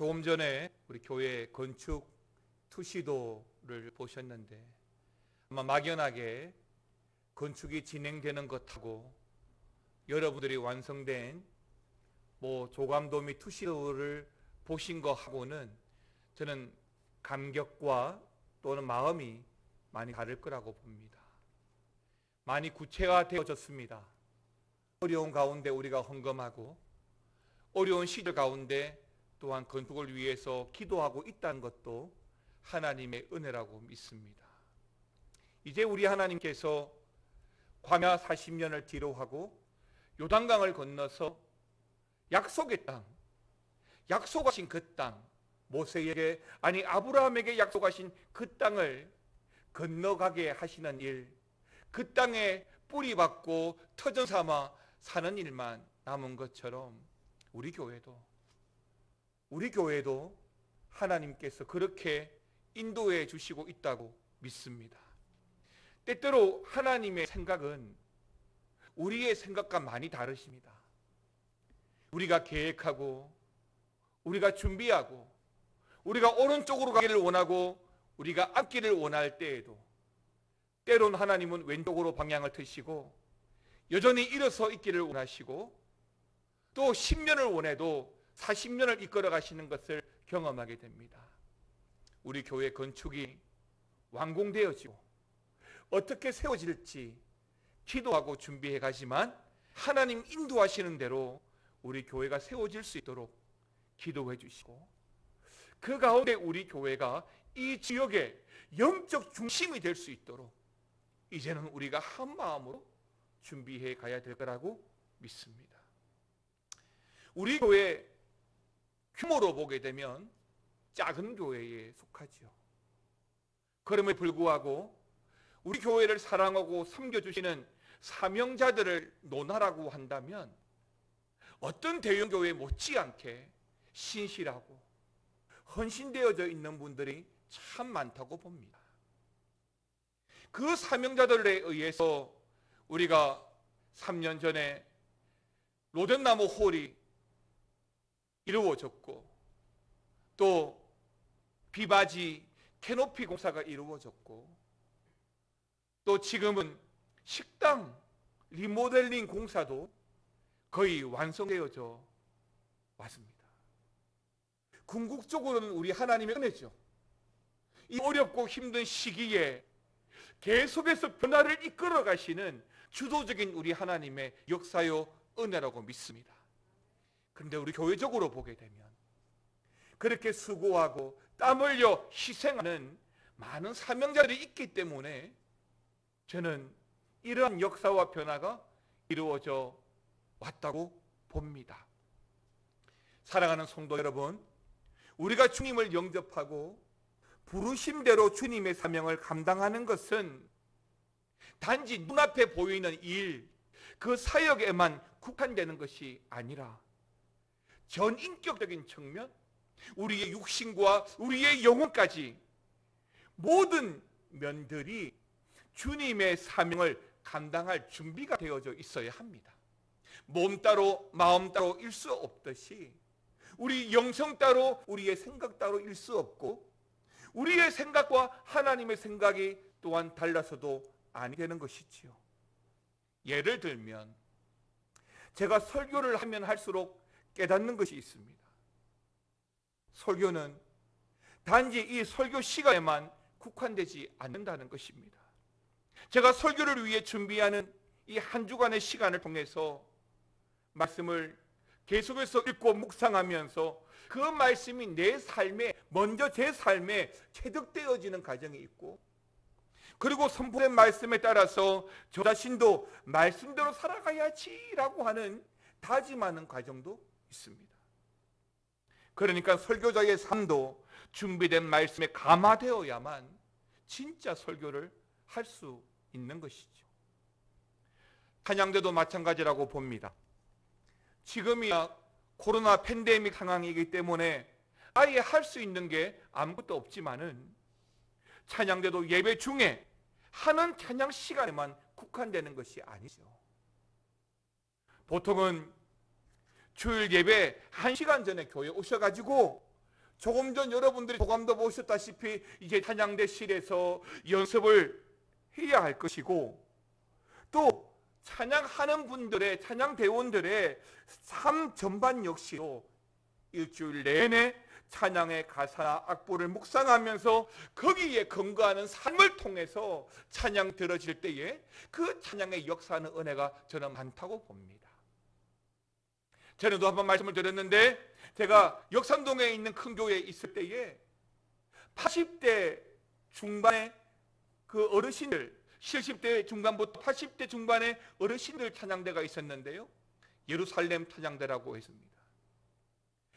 조금 전에 우리 교회 건축 투시도를 보셨는데 아마 막연하게 건축이 진행되는 것하고 여러분들이 완성된 조감도 및 투시도를 보신 것하고는 저는 감격과 또는 마음이 많이 다를 거라고 봅니다. 많이 구체화되어졌습니다. 어려운 가운데 우리가 헌금하고 어려운 시절 가운데 또한 건축을 위해서 기도하고 있다는 것도 하나님의 은혜라고 믿습니다. 이제 우리 하나님께서 광야 40년을 뒤로 하고 요단강을 건너서 약속의 땅, 약속하신 그 땅, 모세에게 아니 아브라함에게 약속하신 그 땅을 건너가게 하시는 일, 그 땅에 뿌리 박고 터전 삼아 사는 일만 남은 것처럼 우리 교회도 하나님께서 그렇게 인도해 주시고 있다고 믿습니다. 때때로 하나님의 생각은 우리의 생각과 많이 다르십니다. 우리가 계획하고 우리가 준비하고 우리가 오른쪽으로 가기를 원하고 우리가 앞길을 원할 때에도 때론 하나님은 왼쪽으로 방향을 트시고 여전히 일어서 있기를 원하시고 또 10년을 원해도 40년을 이끌어 가시는 것을 경험하게 됩니다. 우리 교회 건축이 완공되어지고 어떻게 세워질지 기도하고 준비해 가지만 하나님 인도하시는 대로 우리 교회가 세워질 수 있도록 기도해 주시고 그 가운데 우리 교회가 이 지역의 영적 중심이 될 수 있도록 이제는 우리가 한 마음으로 준비해 가야 될 거라고 믿습니다. 우리 교회 규모로 보게 되면 작은 교회에 속하지요. 그럼에도 불구하고 우리 교회를 사랑하고 섬겨주시는 사명자들을 논하라고 한다면 어떤 대형교회 못지않게 신실하고 헌신되어져 있는 분들이 참 많다고 봅니다. 그 사명자들에 의해서 우리가 3년 전에 로덴나무 홀이 이루어졌고 또 비바지 캐노피 공사가 이루어졌고 또 지금은 식당 리모델링 공사도 거의 완성되어져 왔습니다. 궁극적으로는 우리 하나님의 은혜죠. 이 어렵고 힘든 시기에 계속해서 변화를 이끌어 가시는 주도적인 우리 하나님의 역사요 은혜라고 믿습니다. 그런데 우리 교회적으로 보게 되면 그렇게 수고하고 땀 흘려 희생하는 많은 사명자들이 있기 때문에 저는 이러한 역사와 변화가 이루어져 왔다고 봅니다. 사랑하는 성도 여러분, 우리가 주님을 영접하고 부르심대로 주님의 사명을 감당하는 것은 단지 눈앞에 보이는 일, 그 사역에만 국한되는 것이 아니라 전인격적인 측면, 우리의 육신과 우리의 영혼까지 모든 면들이 주님의 사명을 감당할 준비가 되어져 있어야 합니다. 몸 따로 마음 따로 일 수 없듯이 우리 영성 따로 우리의 생각 따로 일 수 없고 우리의 생각과 하나님의 생각이 또한 달라서도 아니 되는 것이지요. 예를 들면 제가 설교를 하면 할수록 깨닫는 것이 있습니다. 설교는 단지 이 설교 시간에만 국한되지 않는다는 것입니다. 제가 설교를 위해 준비하는 이 한 주간의 시간을 통해서 말씀을 계속해서 읽고 묵상하면서 그 말씀이 내 삶에 먼저 제 삶에 체득되어지는 과정이 있고 그리고 선포된 말씀에 따라서 저 자신도 말씀대로 살아가야지라고 하는 다짐하는 과정도 있습니다. 그러니까 설교자의 삶도 준비된 말씀에 감화되어야만 진짜 설교를 할 수 있는 것이죠. 찬양대도 마찬가지라고 봅니다. 지금이야 코로나 팬데믹 상황이기 때문에 아예 할 수 있는 게 아무것도 없지만은 찬양대도 예배 중에 하는 찬양 시간에만 국한되는 것이 아니죠. 보통은 주일 예배 1시간 전에 교회에 오셔가지고 조금 전 여러분들이 소감도 보셨다시피 이제 찬양대실에서 연습을 해야 할 것이고, 또 찬양하는 분들의, 찬양대원들의 삶 전반 역시도 일주일 내내 찬양의 가사나 악보를 묵상하면서 거기에 근거하는 삶을 통해서 찬양 들어질 때에 그 찬양의 역사하는 은혜가 저는 많다고 봅니다. 전에도 한번 말씀을 드렸는데, 제가 역삼동에 있는 큰 교회에 있을 때에 80대 중반의 그 어르신들, 70대 중반부터 80대 중반의 어르신들 찬양대가 있었는데요, 예루살렘 찬양대라고 했습니다.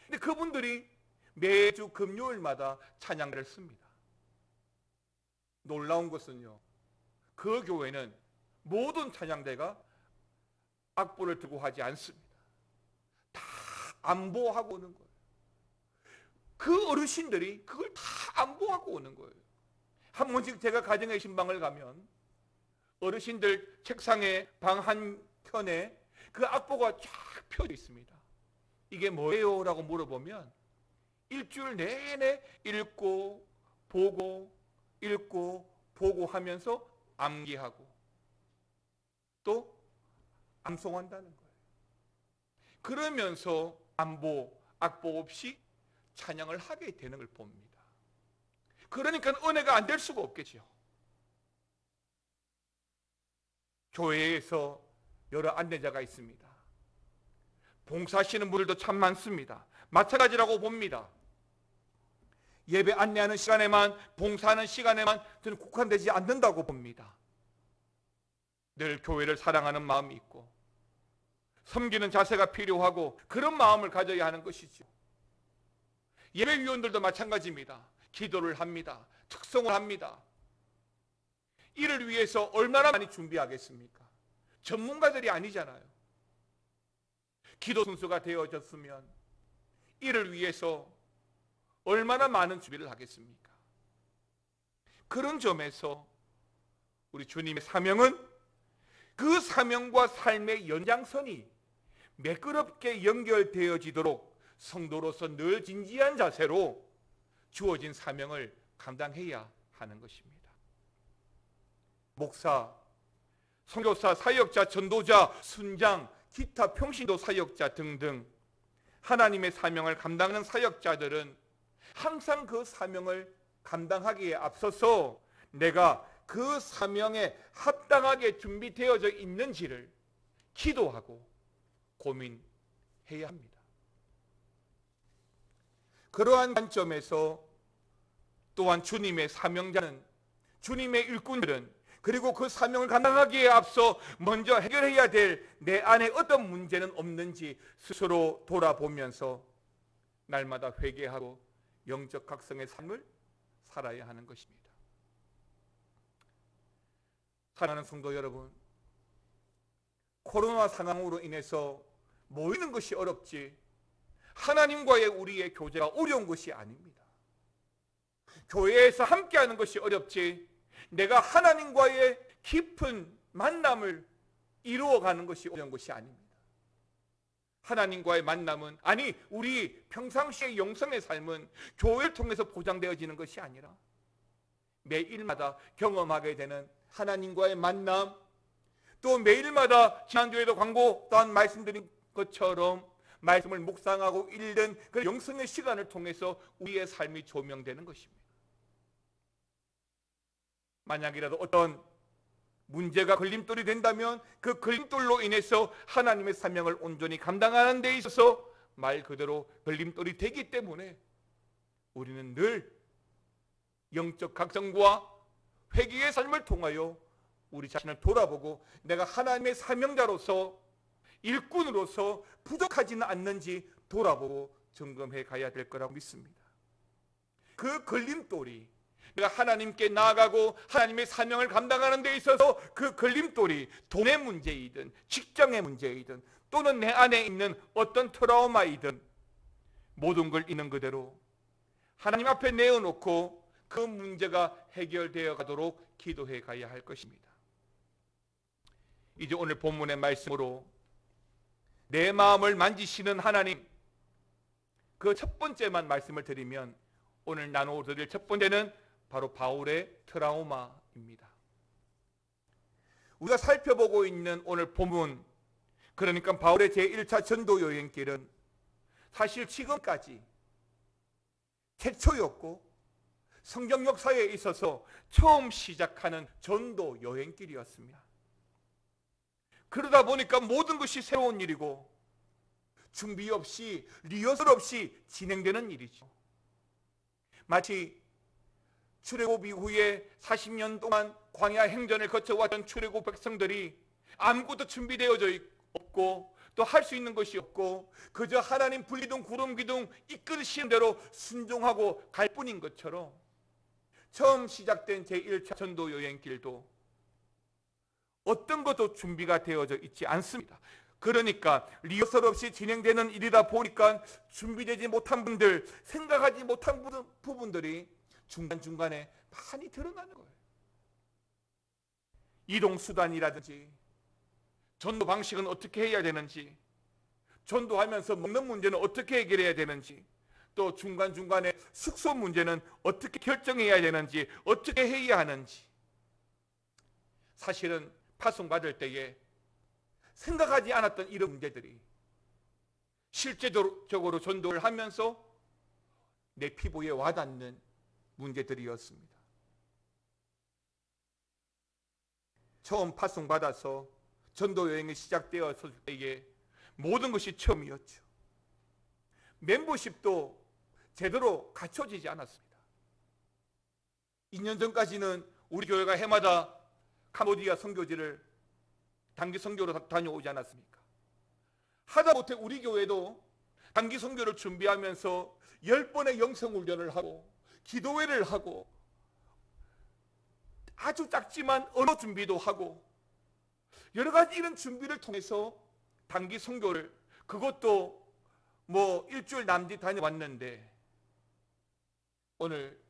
근데 그분들이 매주 금요일마다 찬양대를 씁니다. 놀라운 것은요, 그 교회는 모든 찬양대가 악보를 들고 하지 않습니다. 다 안보하고 오는 거예요. 그 어르신들이 그걸 다 안보하고 오는 거예요. 한 번씩 제가 가정의 신방을 가면 어르신들 책상에 방 한켠에 그 악보가 쫙 펴져 있습니다. 이게 뭐예요? 라고 물어보면 일주일 내내 읽고 보고 읽고 보고 하면서 암기하고 또 암송한다는 거예요. 그러면서 안보, 악보 없이 찬양을 하게 되는 걸 봅니다. 그러니까 은혜가 안 될 수가 없겠죠. 교회에서 여러 안내자가 있습니다. 봉사하시는 분들도 참 많습니다. 마찬가지라고 봅니다. 예배 안내하는 시간에만, 봉사하는 시간에만 저는 국한되지 않는다고 봅니다. 늘 교회를 사랑하는 마음이 있고 섬기는 자세가 필요하고 그런 마음을 가져야 하는 것이죠. 예배위원들도 마찬가지입니다. 기도를 합니다. 특성을 합니다. 이를 위해서 얼마나 많이 준비하겠습니까? 전문가들이 아니잖아요. 기도 선수가 되어졌으면 이를 위해서 얼마나 많은 준비를 하겠습니까? 그런 점에서 우리 주님의 사명은 그 사명과 삶의 연장선이 매끄럽게 연결되어지도록 성도로서 늘 진지한 자세로 주어진 사명을 감당해야 하는 것입니다. 목사, 선교사, 사역자, 전도자, 순장, 기타 평신도 사역자 등등 하나님의 사명을 감당하는 사역자들은 항상 그 사명을 감당하기에 앞서서 내가 그 사명에 합당하게 준비되어져 있는지를 기도하고 고민해야 합니다. 그러한 관점에서 또한 주님의 사명자는, 주님의 일꾼들은, 그리고 그 사명을 감당하기에 앞서 먼저 해결해야 될 내 안에 어떤 문제는 없는지 스스로 돌아보면서 날마다 회개하고 영적 각성의 삶을 살아야 하는 것입니다. 사랑하는 성도 여러분, 코로나 상황으로 인해서 모이는 것이 어렵지 하나님과의 우리의 교제가 어려운 것이 아닙니다. 교회에서 함께하는 것이 어렵지 내가 하나님과의 깊은 만남을 이루어가는 것이 어려운 것이 아닙니다. 하나님과의 만남은, 아니 우리 평상시의 영성의 삶은 교회를 통해서 보장되어지는 것이 아니라 매일마다 경험하게 되는 하나님과의 만남, 또 매일마다 지난주에도 광고 또한 말씀드린 것처럼 말씀을 묵상하고 읽는 그 영성의 시간을 통해서 우리의 삶이 조명되는 것입니다. 만약이라도 어떤 문제가 걸림돌이 된다면 그 걸림돌로 인해서 하나님의 사명을 온전히 감당하는 데 있어서 말 그대로 걸림돌이 되기 때문에 우리는 늘 영적 각성과 회개의 삶을 통하여 우리 자신을 돌아보고 내가 하나님의 사명자로서, 일꾼으로서 부족하지는 않는지 돌아보고 점검해 가야 될 거라고 믿습니다. 그 걸림돌이, 내가 하나님께 나아가고 하나님의 사명을 감당하는 데 있어서 그 걸림돌이 돈의 문제이든 직장의 문제이든 또는 내 안에 있는 어떤 트라우마이든 모든 걸 있는 그대로 하나님 앞에 내어놓고 그 문제가 해결되어 가도록 기도해 가야 할 것입니다. 이제 오늘 본문의 말씀으로 내 마음을 만지시는 하나님, 그 첫 번째만 말씀을 드리면 오늘 나누어드릴 첫 번째는 바로 바울의 트라우마입니다. 우리가 살펴보고 있는 오늘 본문, 그러니까 바울의 제1차 전도 여행길은 사실 지금까지 최초였고 성경 역사에 있어서 처음 시작하는 전도 여행길이었습니다. 그러다 보니까 모든 것이 새로운 일이고 준비 없이 리허설 없이 진행되는 일이죠. 마치 출애굽 이후에 40년 동안 광야 행전을 거쳐왔던 출애굽 백성들이 아무것도 준비되어져 없고 또 할 수 있는 것이 없고 그저 하나님 불기둥 구름 기둥 이끌으시는 대로 순종하고 갈 뿐인 것처럼 처음 시작된 제1차 전도 여행길도 어떤 것도 준비가 되어져 있지 않습니다. 그러니까 리허설 없이 진행되는 일이다 보니까 준비되지 못한 분들, 생각하지 못한 부분들이 중간중간에 많이 드러나는 거예요. 이동수단이라든지 전도 방식은 어떻게 해야 되는지, 전도하면서 먹는 문제는 어떻게 해결해야 되는지, 또 중간중간에 숙소 문제는 어떻게 결정해야 되는지, 어떻게 해야 하는지, 사실은 파송받을 때에 생각하지 않았던 이런 문제들이 실제적으로 전도를 하면서 내 피부에 와닿는 문제들이었습니다. 처음 파송받아서 전도 여행이 시작되었을 때에 모든 것이 처음이었죠. 멤버십도 제대로 갖춰지지 않았습니다. 2년 전까지는 우리 교회가 해마다 캄보디아 선교지를 단기 선교로 다녀오지 않았습니까? 하다못해 우리 교회도 단기 선교를 준비하면서 10번의 영성훈련을 하고 기도회를 하고 아주 작지만 언어 준비도 하고 여러 가지 이런 준비를 통해서 단기 선교를, 그것도 뭐 일주일 남짓 다녀왔는데 오늘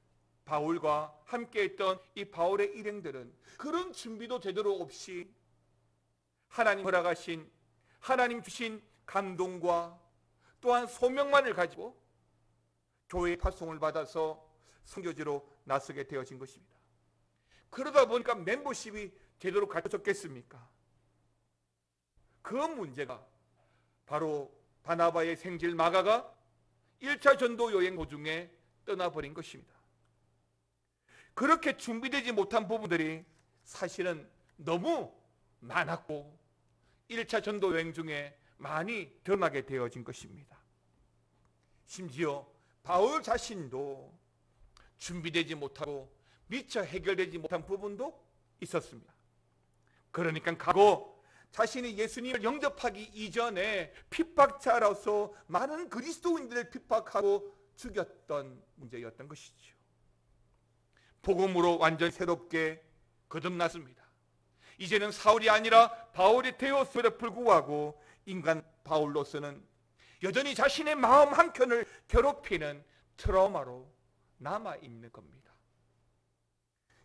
바울과 함께했던 이 바울의 일행들은 그런 준비도 제대로 없이 하나님 허락하신, 하나님 주신 감동과 또한 소명만을 가지고 교회의 파송을 받아서 선교지로 나서게 되어진 것입니다. 그러다 보니까 멤버십이 제대로 갖춰졌겠습니까? 그 문제가 바로 바나바의 생질 마가가 1차 전도 여행 도중에 떠나버린 것입니다. 그렇게 준비되지 못한 부분들이 사실은 너무 많았고 1차 전도 여행 중에 많이 드러나게 되어진 것입니다. 심지어 바울 자신도 준비되지 못하고 미처 해결되지 못한 부분도 있었습니다. 그러니까 과거 자신이 예수님을 영접하기 이전에 핍박자로서 많은 그리스도인들을 핍박하고 죽였던 문제였던 것이죠. 복음으로 완전 새롭게 거듭났습니다. 이제는 사울이 아니라 바울이 되었음에도 불구하고 인간 바울로서는 여전히 자신의 마음 한켠을 괴롭히는 트라우마로 남아있는 겁니다.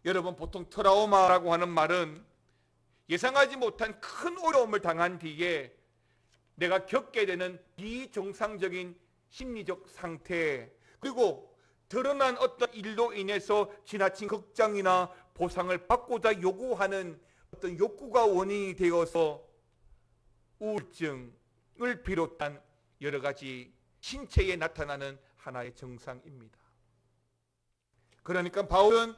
여러분, 보통 트라우마라고 하는 말은 예상하지 못한 큰 어려움을 당한 뒤에 내가 겪게 되는 비정상적인 심리적 상태, 그리고 드러난 어떤 일로 인해서 지나친 걱정이나 보상을 받고자 요구하는 어떤 욕구가 원인이 되어서 우울증을 비롯한 여러 가지 신체에 나타나는 하나의 증상입니다. 그러니까 바울은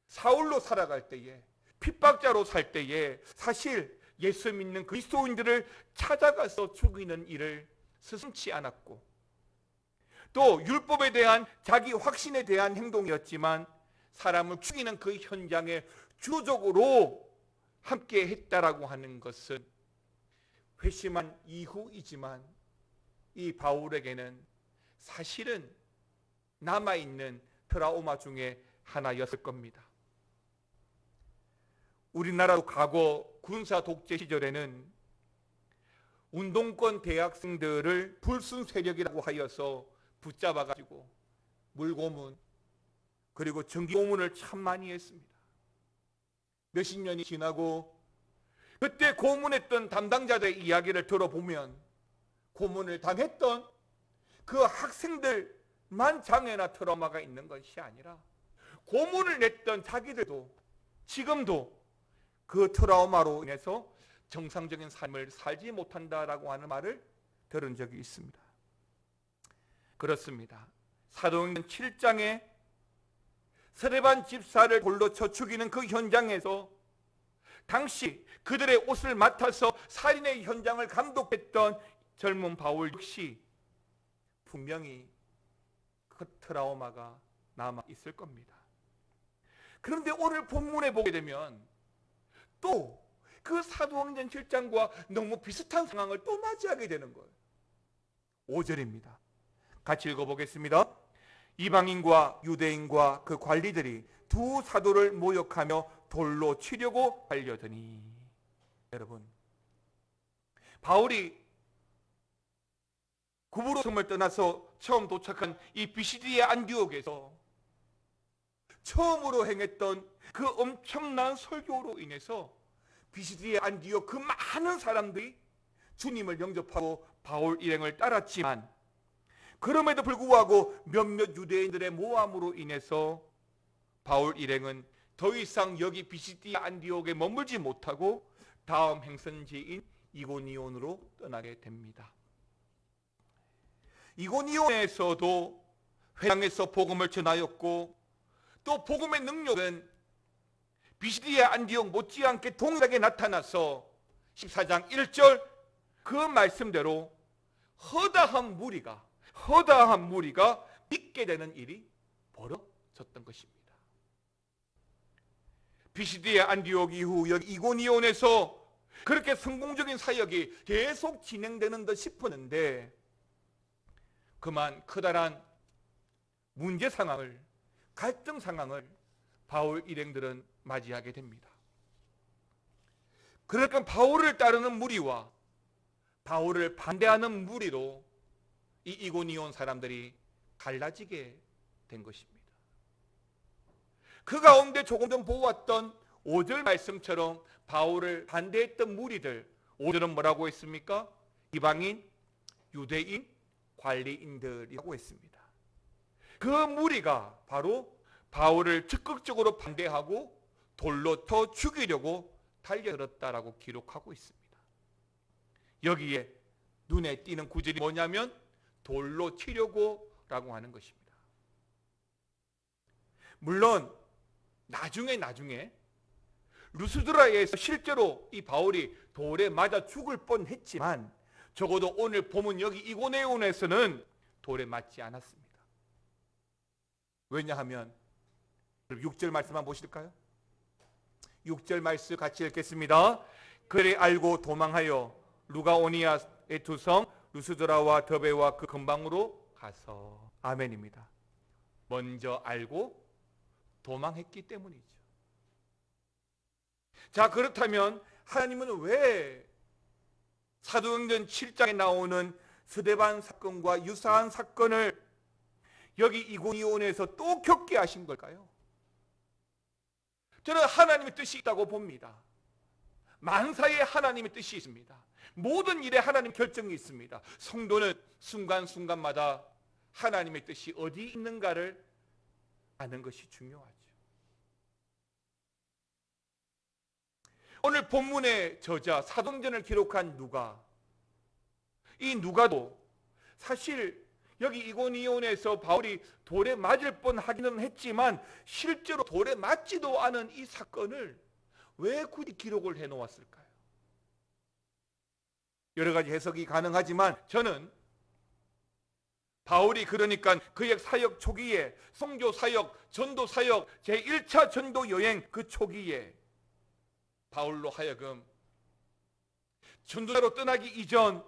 사울로 살아갈 때에, 핍박자로 살 때에 사실 예수 믿는 그리스도인들을 찾아가서 죽이는 일을 스승치 않았고, 또 율법에 대한 자기 확신에 대한 행동이었지만 사람을 죽이는 그 현장에 주도적으로 함께 했다라고 하는 것은 회심한 이후이지만 이 바울에게는 사실은 남아있는 트라우마 중에 하나였을 겁니다. 우리나라도 과거 군사 독재 시절에는 운동권 대학생들을 불순 세력이라고 하여서 붙잡아가지고 물고문 그리고 전기고문을 참 많이 했습니다. 몇십 년이 지나고 그때 고문했던 담당자들의 이야기를 들어보면 고문을 당했던 그 학생들만 장애나 트라우마가 있는 것이 아니라 고문을 냈던 자기들도 지금도 그 트라우마로 인해서 정상적인 삶을 살지 못한다라고 하는 말을 들은 적이 있습니다. 그렇습니다. 사도행전 7장에 스데반 집사를 돌로 쳐 죽이는 그 현장에서 당시 그들의 옷을 맡아서 살인의 현장을 감독했던 젊은 바울 역시 분명히 그 트라우마가 남아 있을 겁니다. 그런데 오늘 본문에 보게 되면 또 그 사도행전 7장과 너무 비슷한 상황을 또 맞이하게 되는 거예요. 5절입니다. 같이 읽어보겠습니다. 이방인과 유대인과 그 관리들이 두 사도를 모욕하며 돌로 치려고 하려더니, 여러분, 바울이 구부로섬을 떠나서 처음 도착한 이 비시디의 안디옥에서 처음으로 행했던 그 엄청난 설교로 인해서 비시디의 안디옥 그 많은 사람들이 주님을 영접하고 바울 일행을 따랐지만, 그럼에도 불구하고 몇몇 유대인들의 모함으로 인해서 바울 일행은 더 이상 여기 비시디 안디옥에 머물지 못하고 다음 행선지인 이고니온으로 떠나게 됩니다. 이고니온에서도 회당에서 복음을 전하였고, 또 복음의 능력은 비시디의 안디옥 못지않게 동일하게 나타나서 14장 1절 그 말씀대로 허다한 무리가 믿게 되는 일이 벌어졌던 것입니다. 비시디의 안디옥 이후 여기 이고니온에서 그렇게 성공적인 사역이 계속 진행되는 듯 싶었는데, 그만 커다란 문제 상황을, 갈등 상황을 바울 일행들은 맞이하게 됩니다. 그러니까 바울을 따르는 무리와 바울을 반대하는 무리로 이 이고니온 사람들이 갈라지게 된 것입니다. 그 가운데 조금 전 보았던 5절 말씀처럼 바울을 반대했던 무리들, 5절은 뭐라고 했습니까? 이방인, 유대인, 관리인들이라고 했습니다. 그 무리가 바로 바울을 적극적으로 반대하고 돌로 쳐 죽이려고 달려들었다라고 기록하고 있습니다. 여기에 눈에 띄는 구절이 뭐냐면 돌로 치려고 라고 하는 것입니다. 물론 나중에 루스드라에서 실제로 이 바울이 돌에 맞아 죽을 뻔했지만, 적어도 오늘 보면 여기 이고니온에서는 돌에 맞지 않았습니다. 왜냐하면 6절 말씀만 보실까요? 6절 말씀 같이 읽겠습니다. 그를 알고 도망하여 루가오니아의 두 성 루스드라와 더베와 그 근방으로 가서. 아멘입니다. 먼저 알고 도망했기 때문이죠. 자, 그렇다면 하나님은 왜 사도행전 7장에 나오는 스데반 사건과 유사한 사건을 여기 이고니온에서 또 겪게 하신 걸까요? 저는 하나님의 뜻이 있다고 봅니다. 만사에 하나님의 뜻이 있습니다. 모든 일에 하나님 결정이 있습니다. 성도는 순간순간마다 하나님의 뜻이 어디 있는가를 아는 것이 중요하죠. 오늘 본문의 저자, 사도행전을 기록한 누가, 이 누가도 사실 여기 이고니온에서 바울이 돌에 맞을 뻔하기는 했지만 실제로 돌에 맞지도 않은 이 사건을 왜 굳이 기록을 해놓았을까요? 여러 가지 해석이 가능하지만 저는 바울이 그러니까 그의 사역 초기에, 선교 사역, 전도 사역, 제1차 전도 여행 그 초기에 바울로 하여금 전도자로 떠나기 이전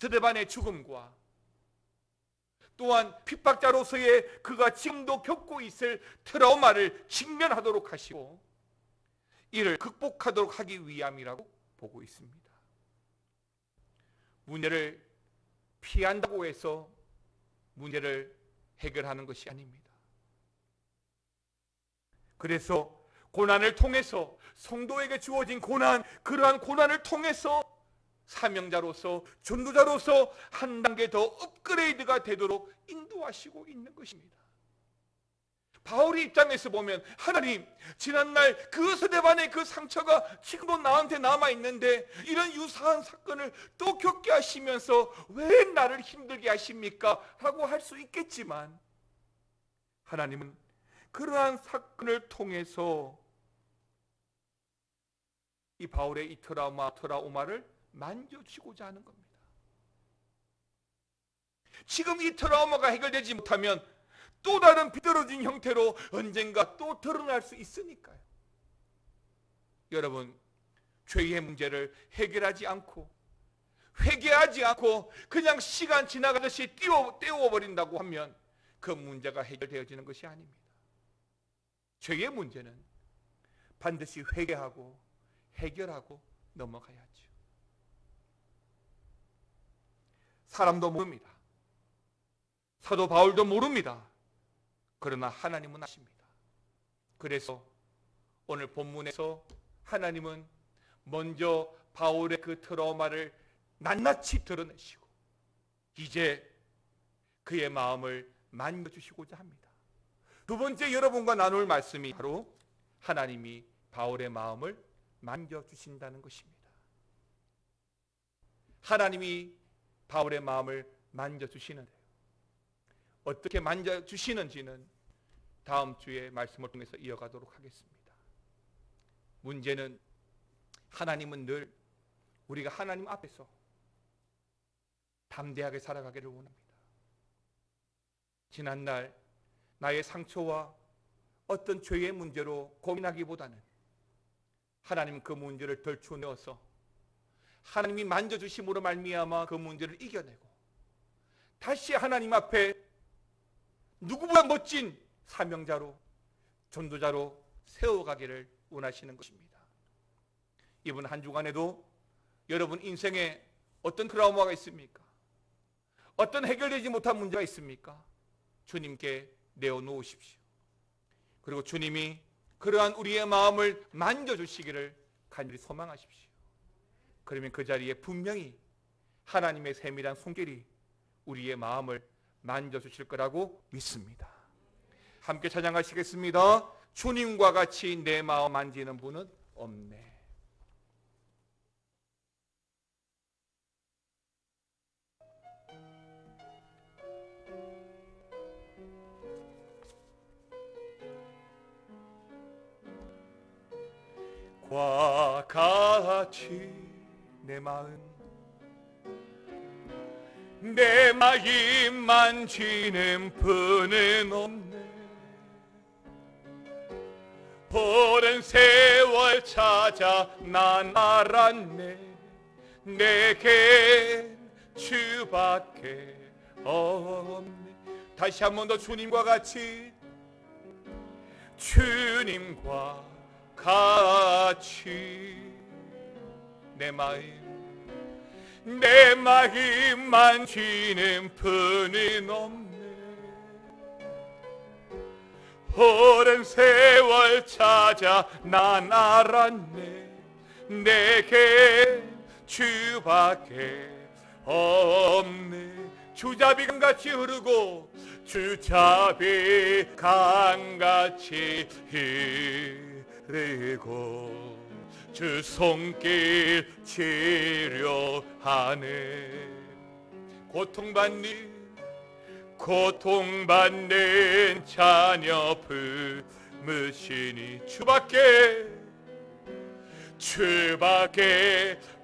스데반의 죽음과 또한 핍박자로서의 그가 지금도 겪고 있을 트라우마를 직면하도록 하시고 이를 극복하도록 하기 위함이라고 보고 있습니다. 문제를 피한다고 해서 문제를 해결하는 것이 아닙니다. 그래서 고난을 통해서, 성도에게 주어진 고난, 그러한 고난을 통해서 사명자로서, 전도자로서 한 단계 더 업그레이드가 되도록 인도하시고 있는 것입니다. 바울의 입장에서 보면, 하나님, 지난날 그 스데반의 그 상처가 지금도 나한테 남아있는데 이런 유사한 사건을 또 겪게 하시면서 왜 나를 힘들게 하십니까? 라고 할 수 있겠지만, 하나님은 그러한 사건을 통해서 이 바울의 이 트라우마를 만져주시고자 하는 겁니다. 지금 이 트라우마가 해결되지 못하면 또 다른 비뚤어진 형태로 언젠가 또 드러날 수 있으니까요. 여러분, 죄의 문제를 해결하지 않고 회개하지 않고 그냥 시간 지나가듯이 떼워버린다고 하면 그 문제가 해결되어지는 것이 아닙니다. 죄의 문제는 반드시 회개하고 해결하고 넘어가야죠. 사람도 모릅니다. 사도 바울도 모릅니다. 그러나 하나님은 아십니다. 그래서 오늘 본문에서 하나님은 먼저 바울의 그 트라우마를 낱낱이 드러내시고 이제 그의 마음을 만져주시고자 합니다. 두 번째 여러분과 나눌 말씀이 바로 하나님이 바울의 마음을 만져주신다는 것입니다. 하나님이 바울의 마음을 만져주시는데요. 어떻게 만져주시는지는 다음 주에 말씀을 통해서 이어가도록 하겠습니다. 문제는 하나님은 늘 우리가 하나님 앞에서 담대하게 살아가기를 원합니다. 지난날 나의 상처와 어떤 죄의 문제로 고민하기보다는 하나님 그 문제를 덜추내어서 하나님이 만져주심으로 말미암아 그 문제를 이겨내고 다시 하나님 앞에 누구보다 멋진 사명자로, 전도자로 세워가기를 원하시는 것입니다. 이번 한 주간에도 여러분 인생에 어떤 트라우마가 있습니까? 어떤 해결되지 못한 문제가 있습니까? 주님께 내어놓으십시오. 그리고 주님이 그러한 우리의 마음을 만져주시기를 간절히 소망하십시오. 그러면 그 자리에 분명히 하나님의 세밀한 손길이 우리의 마음을 만져주실 거라고 믿습니다. 함께 찬양하시겠습니다. 주님과 같이 내 마음 만지는 분은 없네. 과 같이 내 마음 만지는 분은 없네. 오랜 세월 찾아 난 알았네. 내겐 주밖에 없네. 다시 한 번 더 주님과 같이, 주님과 같이 내 마음 만지는 분은 없네. 오랜 세월 찾아 난 알았네. 내게 주밖에 없네. 주잡이 강같이 흐르고 주잡이 강같이 흐르고 주 손길 치료하네. 고통받는 자녀 품으시니 주밖에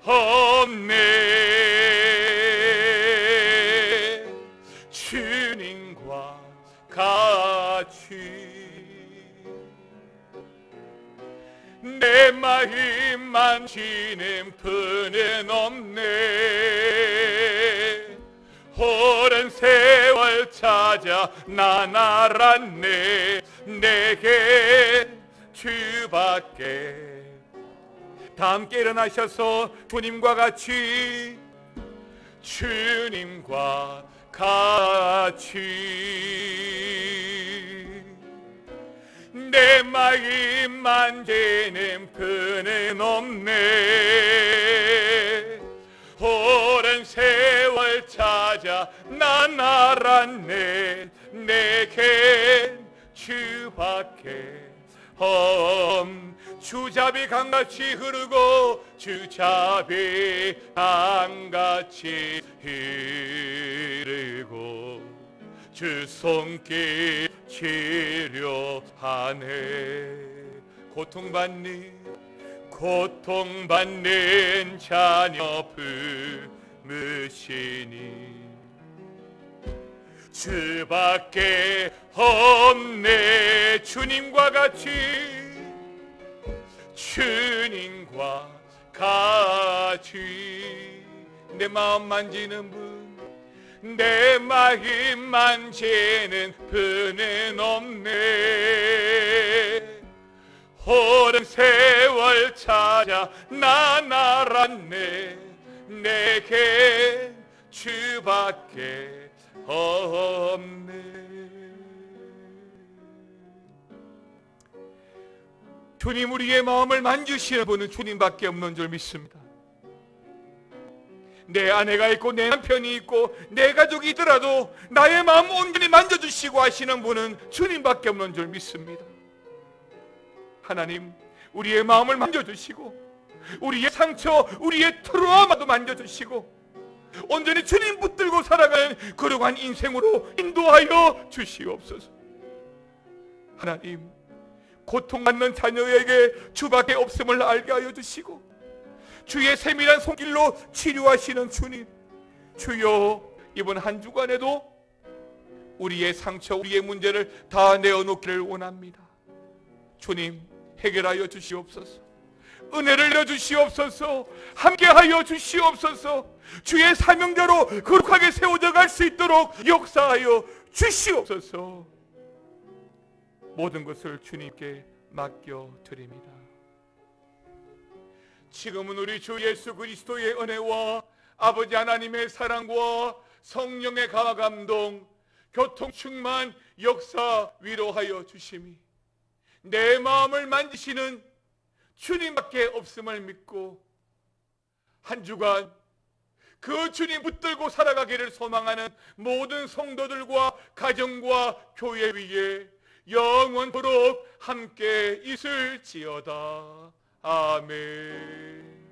없네. 주님과 같이 내 마음 만지는 분은 없네. 오랜 세월 찾아 난 알았네. 내게 주밖에. 다 함께 일어나셔서 주님과 같이, 주님과 같이 내 마음 만지는 분은 없네. 날 알았네. 내겐 주밖에 주잡이 강같이 흐르고 주잡이 강같이 흐르고 주 손길 치료하네. 고통받는 자녀 품으시니 주밖에 없네. 주님과 같이 내 마음 만지는 분, 내 마음 만지는 분은 없네. 오랜 세월 찾아 난 알았네. 내게 주밖에 없네. 주님, 우리의 마음을 만지시는 분은 주님밖에 없는 줄 믿습니다. 내 아내가 있고 내 남편이 있고 내 가족이 있더라도 나의 마음 온전히 만져주시고 하시는 분은 주님밖에 없는 줄 믿습니다. 하나님, 우리의 마음을 만져주시고 우리의 상처, 우리의 트라우마도 만져주시고 온전히 주님 붙들고 살아가는 거룩한 인생으로 인도하여 주시옵소서. 하나님, 고통받는 자녀에게 주밖에 없음을 알게 하여 주시고 주의 세밀한 손길로 치료하시는 주님, 주여, 이번 한 주간에도 우리의 상처, 우리의 문제를 다 내어놓기를 원합니다. 주님, 해결하여 주시옵소서. 은혜를 내주시옵소서. 함께하여 주시옵소서. 주의 사명자로 거룩하게 세워져 갈 수 있도록 역사하여 주시옵소서. 모든 것을 주님께 맡겨드립니다. 지금은 우리 주 예수 그리스도의 은혜와 아버지 하나님의 사랑과 성령의 강화 감동, 교통 충만 역사 위로하여 주심이 내 마음을 만지시는 주님밖에 없음을 믿고 한 주간 그 주님 붙들고 살아가기를 소망하는 모든 성도들과 가정과 교회 위에 영원토록 함께 있을지어다. 아멘.